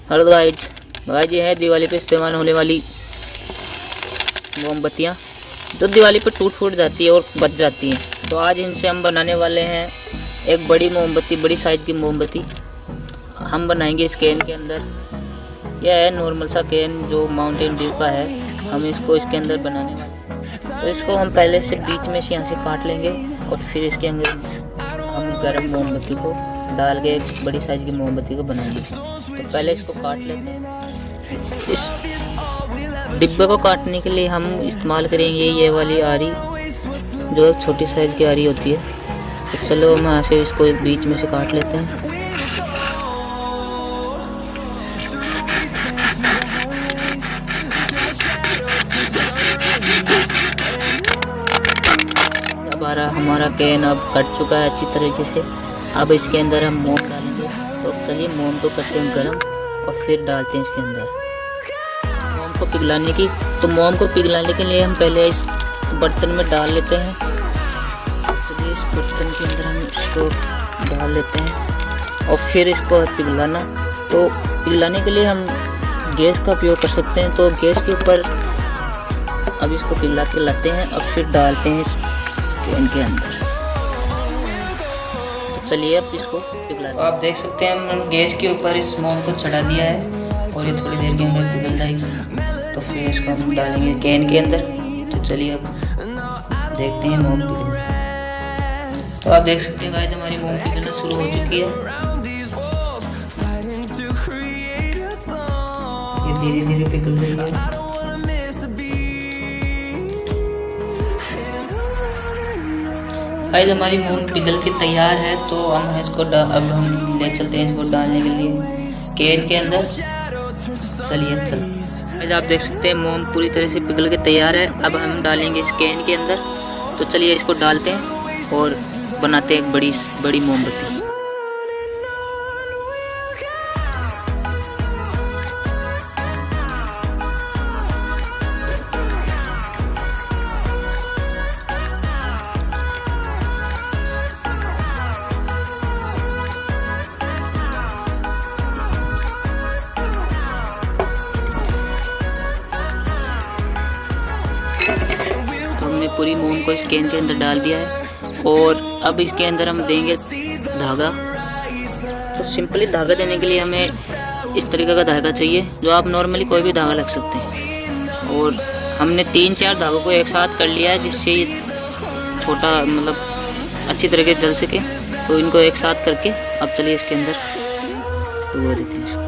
Hello guys, ये है दिवाली पे इस्तेमाल होने वाली मोमबत्तियाँ जो दिवाली पे टूट फूट जाती है और बच जाती हैं। तो आज इनसे हम बनाने वाले हैं एक बड़ी मोमबत्ती, बड़ी साइज़ की मोमबत्ती हम बनाएंगे इस कैन के अंदर। यह है नॉर्मल सा कैन जो माउंटेन ड्यू का है, हम इसको इसके अंदर बनाने वाले हैं। तो इसको हम पहले से बीच में से यहाँ से काट लेंगे और फिर इसके अंदर हम गर्म मोमबत्ती को डाल के एक बड़ी साइज़ की मोमबत्ती को बनाएंगे। तो पहले इसको काट लेते हैं। इस डिब्बे को काटने के लिए हम इस्तेमाल करेंगे ये वाली आरी, जो एक छोटी साइज़ की आरी होती है। तो चलो हम यहाँ से इसको एक बीच में से काट लेते हैं। हमारा कैन अब कट चुका है अच्छी तरीके से। अब इसके अंदर हम मोम डालेंगे। तो चलिए मोम को करते हैं गरम और फिर डालते हैं इसके अंदर मोम को पिघलाने की। तो मोम को पिघलाने के लिए हम पहले इस बर्तन में डाल लेते हैं। चलिए इस बर्तन के अंदर हम इसको डाल लेते हैं और फिर इसको पिघलाना। तो पिघलाने के लिए हम गैस का उपयोग कर सकते हैं। तो गैस के ऊपर अब इसको पिघला के लाते हैं और फिर डालते हैं इनके अंदर। तो चलिए अब इसको पिघला। तो आप देख सकते हैं हम गैस के ऊपर इस मोम को चढ़ा दिया है और ये थोड़ी देर के अंदर पिघल जाएगी। तो फिर इसको हम डालेंगे कैन के अंदर। तो चलिए अब देखते हैं मोम पिघलना। तो आप देख सकते हैं गाइस हमारी मोम पिघलना शुरू हो चुकी है। ये धीरे धीरे पिघल रही है। गाइस हमारी मोम पिघल के तैयार है। तो हम इसको अब हम ले चलते हैं इसको डालने के लिए कैन के अंदर। चलिए गाइस आप देख सकते हैं मोम पूरी तरह से पिघल के तैयार है। अब हम डालेंगे इस कैन के अंदर। तो चलिए इसको डालते हैं और बनाते हैं एक बड़ी मोमबत्ती। पूरी मोम को इस कैन के अंदर डाल दिया है और अब इसके अंदर हम देंगे धागा। तो सिंपली धागा देने के लिए हमें इस तरीके का धागा चाहिए, जो आप नॉर्मली कोई भी धागा लग सकते हैं। और हमने 3-4 धागों को एक साथ कर लिया है, जिससे ये छोटा मतलब अच्छी तरीके से जल सके। तो इनको एक साथ करके अब चलिए इसके अंदर डुबो देते हैं इसको।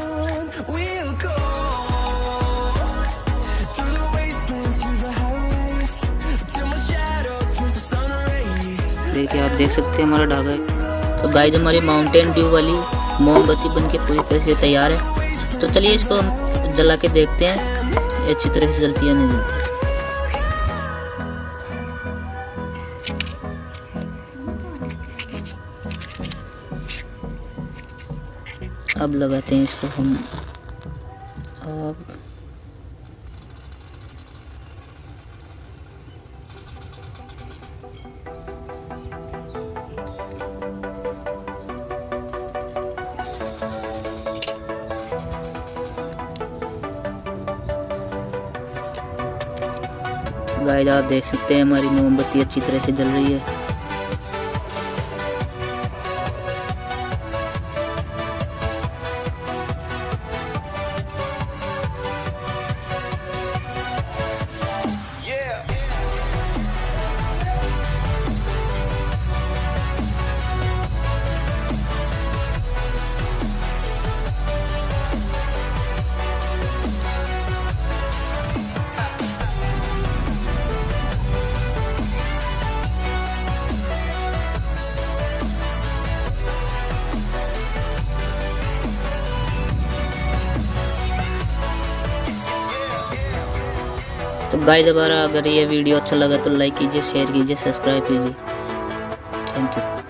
देखिए आप देख सकते हैं हमारा धागा है। तो गाइस हमारी माउंटेन ड्यू वाली मोमबत्ती बनके पूरी तरह से तैयार है। तो चलिए इसको हम जला के देखते हैं अच्छी तरह से जलती है नहीं जलती। अब लगाते हैं इसको हम आग। गाइस आप देख सकते हैं हमारी मोमबत्ती अच्छी तरह से जल रही है। तो गाइस हमारा अगर ये वीडियो अच्छा लगा तो लाइक कीजिए, शेयर कीजिए, सब्सक्राइब कीजिए। Thank you.